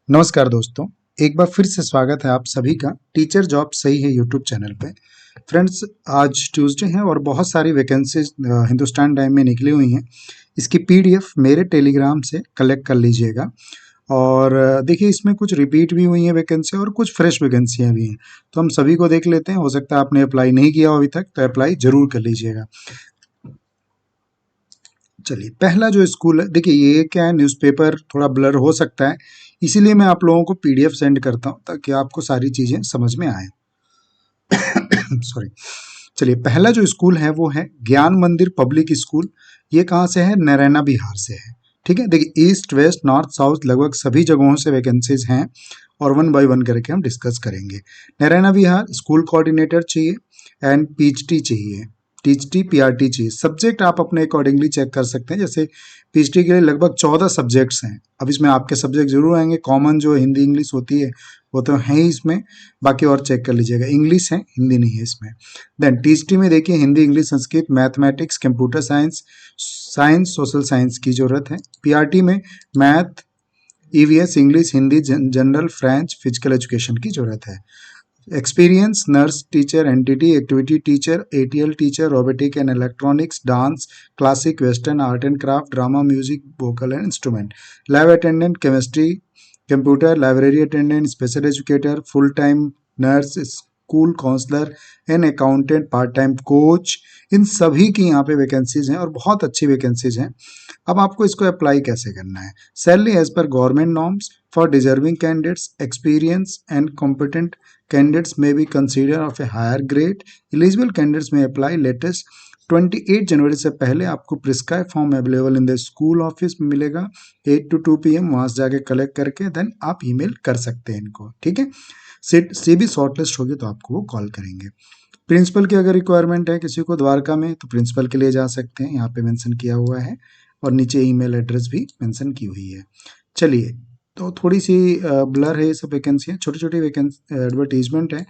नमस्कार दोस्तों, एक बार फिर से स्वागत है आप सभी का टीचर जॉब सही है यूट्यूब चैनल पे। फ्रेंड्स, आज ट्यूसडे है और बहुत सारी वैकेंसीज हिंदुस्तान टाइम में निकली हुई हैं। इसकी पीडीएफ मेरे टेलीग्राम से कलेक्ट कर लीजिएगा। और देखिए, इसमें कुछ रिपीट भी हुई हैं वैकेंसी और कुछ फ्रेश वैकेंसियाँ भी हैं, तो हम सभी को देख लेते हैं। हो सकता है आपने अप्लाई नहीं किया हो अभी तक, तो अप्लाई जरूर कर लीजिएगा। चलिए, पहला जो स्कूल है, देखिए ये क्या है, न्यूज़पेपर थोड़ा ब्लर हो सकता है, इसीलिए मैं आप लोगों को पीडीएफ सेंड करता हूँ ताकि आपको सारी चीज़ें समझ में आए। सॉरी। चलिए, पहला जो स्कूल है वो है ज्ञान मंदिर पब्लिक स्कूल। ये कहाँ से है? नरैना बिहार से है। ठीक है, देखिए ईस्ट वेस्ट नॉर्थ साउथ लगभग सभी जगहों से वैकेंसीज हैं और वन बाय वन करके हम डिस्कस करेंगे। नरैना बिहार स्कूल कोऑर्डिनेटर चाहिए एंड पीएचडी चाहिए। टीचटी पीआरटी चाहिए। सब्जेक्ट आप अपने अकॉर्डिंगली चेक कर सकते हैं। जैसे पीएचडी के लिए लगभग 14 सब्जेक्ट्स हैं। अब इसमें आपके सब्जेक्ट जरूर आएंगे, कॉमन जो हिंदी इंग्लिश होती है वो तो है ही इसमें, बाकी और चेक कर लीजिएगा। इंग्लिश है, हिंदी नहीं है इसमें। देन टीचटी में देखिए Hindi English Sanskrit mathematics computer science science social science की जरूरत है। पीआरटी में math EVS English Hindi general French physical education की जरूरत है। Experience nurse teacher NTT activity teacher ATL teacher robotic and electronics dance classic western art and craft drama music vocal and instrument. Lab attendant chemistry computer library attendant special educator full time nurse school counsellor and accountant part time coach. इन सभी की यहाँ पे vacancies हैं और बहुत अच्छी vacancies हैं। अब आपको इसको अप्लाई कैसे करना है? Salary as per government norms for deserving candidates experience and competent candidates may be considered of a higher grade. Eligible candidates may apply latest 28 जनवरी से पहले। आपको prescribe form available in the school office में मिलेगा 8 to 2 PM। वहां से जाके collect करके then आप ईमेल कर सकते हैं इनको। ठीक है, सी भी शॉर्टलिस्ट होगी तो आपको वो कॉल करेंगे। प्रिंसिपल की अगर रिक्वायरमेंट है किसी को द्वारका में, तो प्रिंसिपल के लिए जा सकते हैं, यहाँ पे मेंशन किया हुआ है और नीचे ईमेल एड्रेस भी मेंशन की हुई है। चलिए, तो थोड़ी सी ब्लर है ये सब वैकेंसी है, छोटी छोटी वैकेंसी एडवर्टीजमेंट है,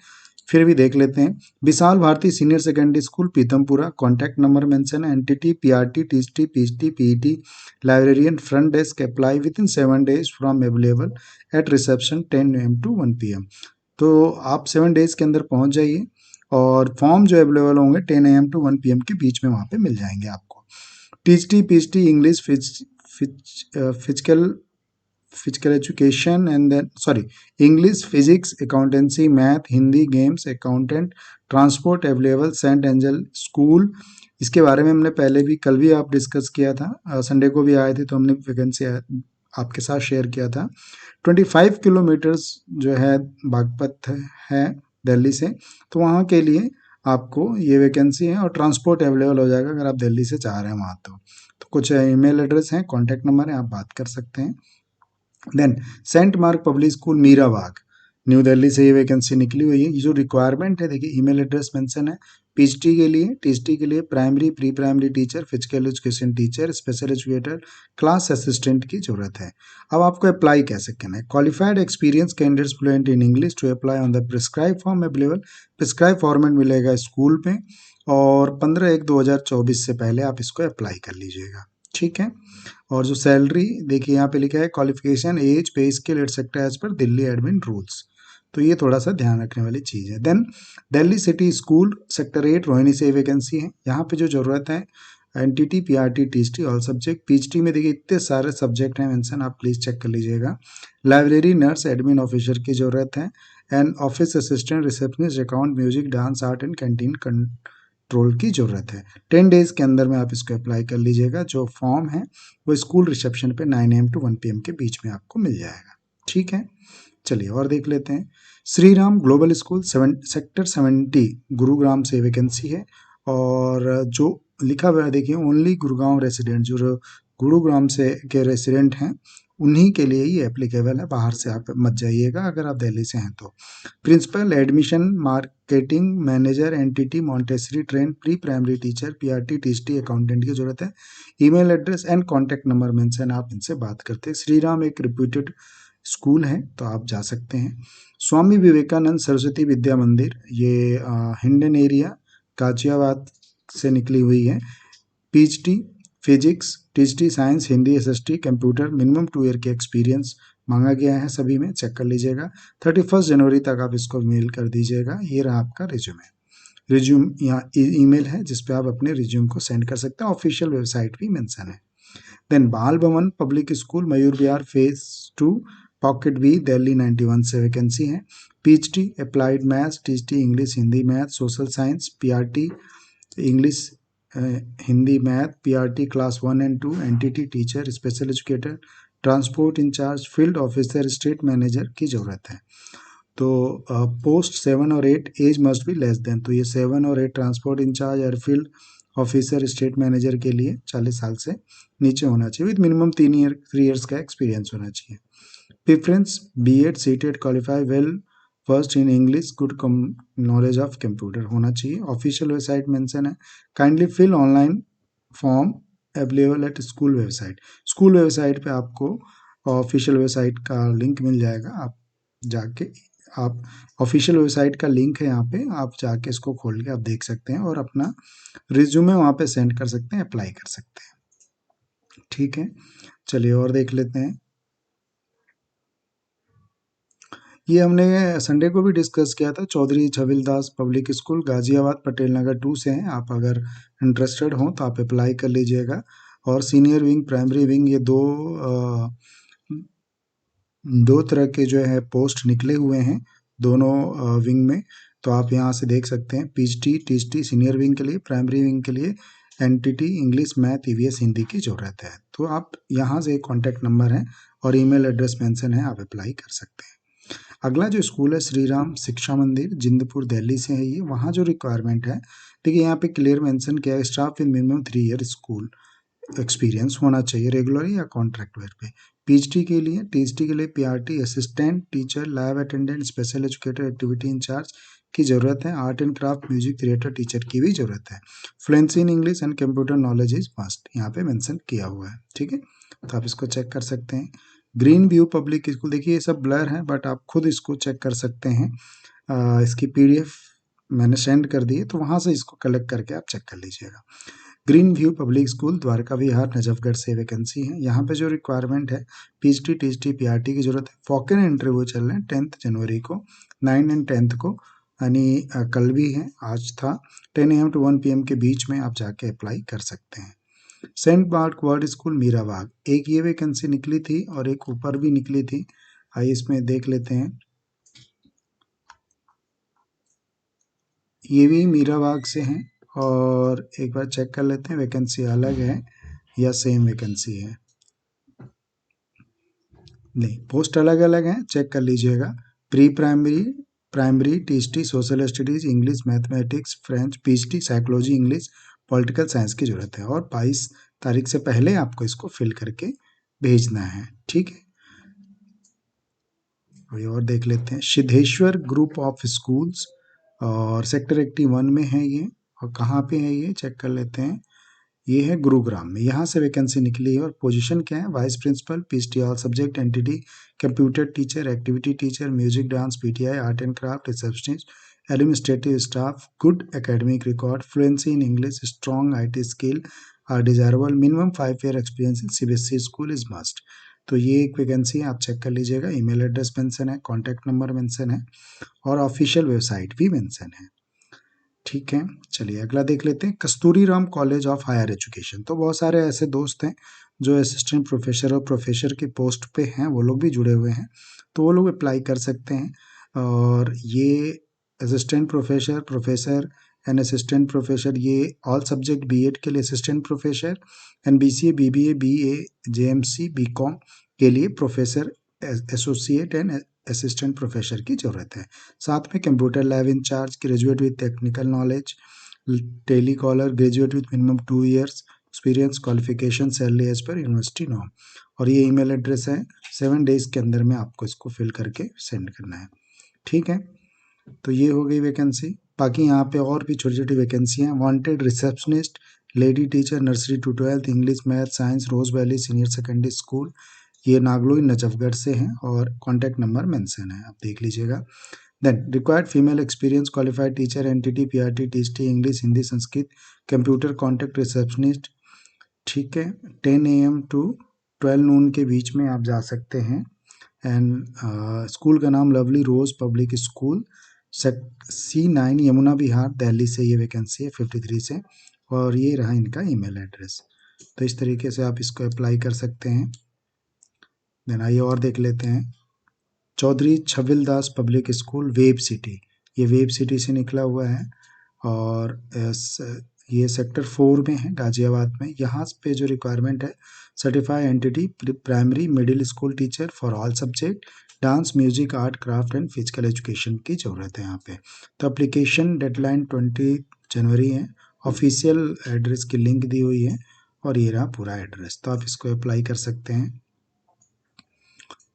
फिर भी देख लेते हैं। Vishal Bharti senior secondary school Pitampura. Contact number mention है। NTT PRT TGT PGT PET librarian front desk. Apply within 7 days from available at reception 10 AM to 1 PM। तो आप 7 days के अंदर पहुंच जाइए और फॉर्म जो अवेलेबल होंगे 10 AM to 1 PM के बीच में वहाँ पे मिल जाएंगे आपको। TGT PGT English physical physical education and then English physics accountancy math Hindi games accountant transport available saint angel school. इसके बारे में हमने पहले भी कल भी आप डिस्कस किया था, संडे को भी आए थे तो हमने वैकेंसी आपके साथ शेयर किया था। 25 किलोमीटर्स जो है बागपत है दिल्ली से, तो वहाँ के लिए आपको ये वैकेंसी है और ट्रांसपोर्ट अवेलेबल हो जाएगा अगर आप दिल्ली से चाह रहे हैं वहाँ। तो कुछ ईमेल एड्रेस हैं, कॉन्टैक्ट नंबर है, आप बात कर सकते हैं। Then saint mark public school Meerabagh new Delhi से ये वैकेंसी निकली हुई है। ये जो रिक्वायरमेंट है देखिए ईमेल एड्रेस मेंशन है। पीएचडी के लिए टीचटी के लिए primary pre primary teacher physical education teacher special educator class assistant की जरूरत है। अब आपको अप्लाई कैसे करना है? Qualified experience candidates fluent in English to apply on the prescribe form available. Prescribe format मिलेगा स्कूल पे और 15/1/2024 से पहले आप इसको अप्लाई कर लीजिएगा। ठीक है, और जो सैलरी देखिए यहाँ पे लिखा है qualification age pay scale etcetera as per Delhi admin rules, तो ये थोड़ा सा ध्यान रखने वाली चीज़ है। Then Delhi city school sector 8 Rohini से वैकेंसी है। यहाँ पे जो जरूरत है NTT PRT TGT all subject. PhD में देखिए इतने सारे सब्जेक्ट हैं मेंशन, आप प्लीज़ चेक कर लीजिएगा। लाइब्रेरी नर्स एडमिन ऑफिसर की जरूरत है and office assistant receptionist account music dance art and canteen control की जरूरत है। 10 days के अंदर में आप इसको अप्लाई कर लीजिएगा। जो फॉर्म है वो स्कूल रिसेप्शन पे 9 AM to 1 PM के बीच में आपको मिल जाएगा। ठीक है, चलिए और देख लेते हैं। Shri Ram global school sector 70 Gurugram से वैकेंसी है और जो लिखा हुआ है देखिए ओनली गुरुग्राम रेसिडेंट, जो गुरुग्राम से के रेसिडेंट हैं उन्हीं के लिए ही एप्लीकेबल है, बाहर से आप मत जाइएगा अगर आप दिल्ली से हैं तो। Principal admission marketing manager NTT Montessori train pre primary teacher PRT TGT accountant की जरूरत है। Email address and contact number mention, आप इनसे बात करते हैं। श्रीराम एक रिप्यूटेड स्कूल है तो आप जा सकते हैं। स्वामी विवेकानंद सरस्वती विद्या मंदिर, ये हिंडन एरिया गाजियाबाद से निकली हुई है। PhD physics TGT science Hindi SST computer minimum 2 year के एक्सपीरियंस मांगा गया है सभी में, चेक कर लीजिएगा। 31 जनवरी तक आप इसको मेल कर दीजिएगा। ये रहा आपका रिज्यूमे। रिज्यूम यहाँ ईमेल है जिस पे आप अपने रिज्यूम को सेंड कर सकते हैं। ऑफिशियल वेबसाइट भी मेंशन है। Then Bal Bhavan public school Mayur Vihar phase 2 pocket B Delhi 91 से वैकेंसी है। PhD applied maths, TGT English Hindi math social science, PRT English Hindi math, PRT class 1 and 2, NTT teacher, special educator, transport incharge, field officer, state manager की ज़रूरत है। तो post 7 और 8 age must be less than, तो ये 7 और 8 transport incharge और field officer state manager के लिए 40 साल से नीचे होना चाहिए विद मिनिमम 3 ईयर्स का एक्सपीरियंस होना चाहिए। Preference BEd CTET qualify well versed in English, good knowledge of computer होना चाहिए। ऑफिशियल वेबसाइट मेंशन है। Kindly fill online form available at school website. School website पे आपको ऑफिशियल वेबसाइट का link मिल जाएगा। आप जाके आप ऑफिशियल वेबसाइट का लिंक है यहाँ पे, आप जाके इसको खोल के आप देख सकते हैं और अपना रिज्यूमे वहाँ पे सेंड कर सकते हैं, अप्लाई कर सकते हैं। ठीक है, चलिए और देख लेते हैं। ये हमने संडे को भी डिस्कस किया था। चौधरी छबिलदास पब्लिक स्कूल गाजियाबाद पटेल नगर 2 से हैं। आप अगर इंटरेस्टेड हो तो आप अप्लाई कर लीजिएगा। और सीनियर विंग प्राइमरी विंग ये दो तरह के जो है पोस्ट निकले हुए हैं दोनों विंग में। तो आप यहाँ से देख सकते हैं पीएचडी टीएचडी सीनियर विंग के लिए, प्राइमरी विंग के लिए NTT English math EVS Hindi की ज़रूरत है। तो आप यहाँ से कॉन्टैक्ट नंबर है और ईमेल एड्रेस मेंशन है, आप अप्लाई कर सकते हैं। अगला जो स्कूल है श्री राम शिक्षा मंदिर जिंदपुर दिल्ली से है। ये वहाँ जो रिक्वायरमेंट है, देखिए यहाँ पे क्लियर मेंशन किया है, staff with minimum 3 year school experience होना चाहिए रेगुलर या कॉन्ट्रैक्ट वेयर पे। पीएचडी के लिए टीएचडी के लिए PRT assistant teacher, lab attendant, special educator, activity incharge की ज़रूरत है। Art and craft music theatre teacher की भी ज़रूरत है। Fluency in English and computer knowledge is must, यहाँ पे मेंशन किया हुआ है। ठीक है, तो आप इसको चेक कर सकते हैं। ग्रीन व्यू पब्लिक स्कूल, देखिए ये सब ब्लर है बट आप खुद इसको चेक कर सकते हैं। इसकी पीडीएफ मैंने सेंड कर दी है, तो वहाँ से इसको कलेक्ट करके आप चेक कर लीजिएगा। Green view public school Dwarka Vihar Najafgarh से वैकेंसी है। यहाँ पे जो रिक्वायरमेंट है पीएचडी टीएचडी पीआरटी की जरूरत है। फॉकन इंटरव्यू चल रहे हैं 10 जनवरी को, 9 एंड 10 को, यानी कल भी है, आज था। 10 AM to 1 PM के बीच में आप जाके अप्लाई कर सकते हैं। सेंट मार्क वर्ड स्कूल मीराबाग, एक ये वैकेंसी निकली थी और एक ऊपर भी निकली थी। आइए इसमें देख लेते हैं। ये भी मीराबाग से हैं और एक बार चेक कर लेते हैं वैकेंसी अलग है या सेम वैकेंसी है। नहीं, पोस्ट अलग अलग है, चेक कर लीजिएगा। Pre primary, primary THD social studies English mathematics French, PhD psychology English political science की जरूरत है और 22 तारीख से पहले आपको इसको फिल करके भेजना है। ठीक है, और देख लेते हैं सिद्धेश्वर ग्रुप ऑफ स्कूल्स और सेक्टर 81 में है ये। और कहाँ पे है ये चेक कर लेते हैं। ये है गुरुग्राम में, यहाँ से वैकेंसी निकली है और पोजीशन क्या है, vice principal PhD all subject NTT, computer teacher, activity teacher, music dance PTI, art and craft receptionist, administrative staff, good academic record, fluency in English, strong IT skill are desirable, minimum 5 year experience in CBSE school is must. तो ये एक vacancy है, आप check कर लीजिएगा। Email address mention है, contact number mention है और ऑफिशियल वेबसाइट भी मेंशन है। ठीक है, चलिए अगला देख लेते हैं Kasturi Ram college of higher education. तो बहुत सारे ऐसे दोस्त हैं जो असिस्टेंट प्रोफेसर और प्रोफेसर की पोस्ट पे हैं, वो लोग भी जुड़े हुए हैं, तो वो लोग अप्लाई कर सकते हैं। और ये assistant professor, professor and assistant professor, ये ऑल सब्जेक्ट बीएड के लिए assistant professor and BCA BBA BA JMC BCom के लिए professor associate and assistant professor की ज़रूरत है। साथ में computer lab incharge, graduate with technical knowledge, tele caller, graduate with minimum 2 years experience, qualification, salary as per university norm. और ये email address है, 7 डेज के अंदर में आपको इसको फिल करके सेंड करना है। ठीक है, तो ये हो गई वैकेंसी। बाकी यहाँ पे और भी छोटी छोटी वैकेंसी हैं। Wanted receptionist, lady teacher nursery to 12, English math science, Rose Valley senior secondary school, ये नागलोई नजफगढ़ से हैं और कॉन्टैक्ट नंबर मेंशन है, आप देख लीजिएगा। Then required female experience qualified teacher NTT PRT TGT English Hindi Sanskrit computer contact receptionist. ठीक है, 10 AM to 12 नून के बीच में आप जा सकते हैं। एंड स्कूल का नाम lovely rose public school, C9 Yamuna Vihar Delhi से ये वैकेंसी है 53 से, और ये रहा इनका ईमेल एड्रेस। तो इस तरीके से आप इसको अप्लाई कर सकते हैं। देन आइए और देख लेते हैं। Chaudhary Chhabildas public school website, ये वेब सिटी से निकला हुआ है और ये सेक्टर 4 में है गाजियाबाद में। यहाँ पे जो रिक्वायरमेंट है, certified entity primary middle school teacher for all subject, dance music art craft and physical education की ज़रूरत है यहाँ पे। तो अप्लीकेशन डेडलाइन 20 जनवरी है। ऑफिशियल एड्रेस की लिंक दी हुई है और ये रहा पूरा एड्रेस, तो आप इसको अप्लाई कर सकते हैं।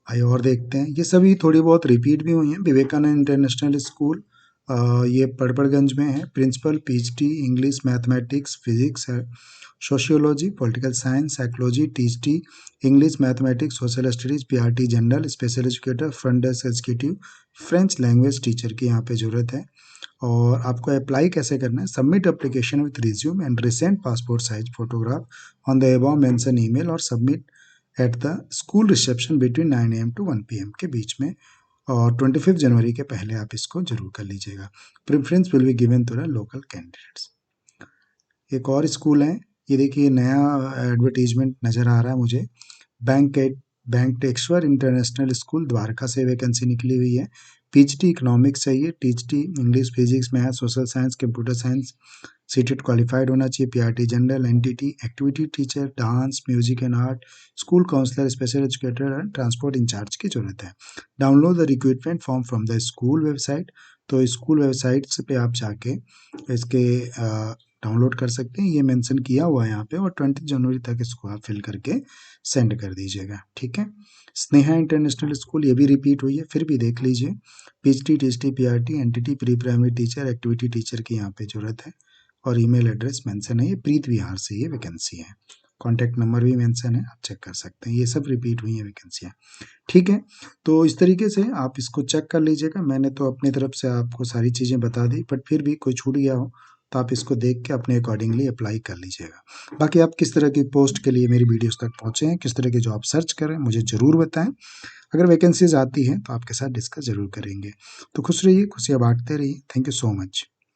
आइए और देखते हैं। ये सभी थोड़ी बहुत रिपीट भी हुई हैं। विवेकानंद इंटरनेशनल स्कूल, ये पड़पड़गंज में है। Principal PhD English mathematics physics है, sociology political science psychology THT English mathematics social studies PRT general special educator front desk executive French language teacher की यहाँ पे ज़रूरत है। और आपको अप्लाई कैसे करना है, submit application with resume and recent passport size photograph on the above mention email और submit at the school reception between 9 AM to 1 PM के बीच में, और 25 जनवरी के पहले आप इसको जरूर कर लीजिएगा। Preference will be given to the local candidates. एक और स्कूल है, ये देखिए नया एडवर्टीजमेंट नज़र आ रहा है मुझे। बैंकटेश्वर इंटरनेशनल स्कूल द्वारका से वैकेंसी निकली हुई है। PhD इकोनॉमिक्स चाहिए, THT English physics math social science computer science, CTET qualified होना चाहिए, PRT general NTT activity teacher dance music and art, school counsellor special educator and transport incharge की जरूरत है। Download the recruitment form from the school website, तो school website पे आप जाके इसके डाउनलोड कर सकते हैं। ये मेंशन किया हुआ है यहाँ पे, और 20 जनवरी तक इसको आप फिल करके सेंड कर दीजिएगा, ठीक है। स्नेहा इंटरनेशनल स्कूल, ये भी रिपीट हुई है, फिर भी देख लीजिए। PhD THT PRT NTT pre primary teacher activity teacher की यहाँ पे जरूरत है, और ईमेल एड्रेस मेंशन है। ये प्रीत विहार से ये वैकेंसी है, कॉन्टैक्ट नंबर भी मेंशन है, आप चेक कर सकते हैं। ये सब रिपीट हुई हैं वैकेंसियाँ, ठीक है। तो इस तरीके से आप इसको चेक कर लीजिएगा। मैंने तो अपनी तरफ से आपको सारी चीज़ें बता दी, बट फिर भी कोई छूट गया हो तो आप इसको देख के अपने अकॉर्डिंगली अप्लाई कर लीजिएगा। बाकी आप किस तरह की पोस्ट के लिए मेरी वीडियोस तक पहुँचे हैं, किस तरह की जॉब सर्च करें, मुझे ज़रूर बताएं। अगर वैकेंसीज आती हैं तो आपके साथ डिस्कस ज़रूर करेंगे। तो खुश रहिए, खुशियाँ बांटते रहिए। Thank you so much.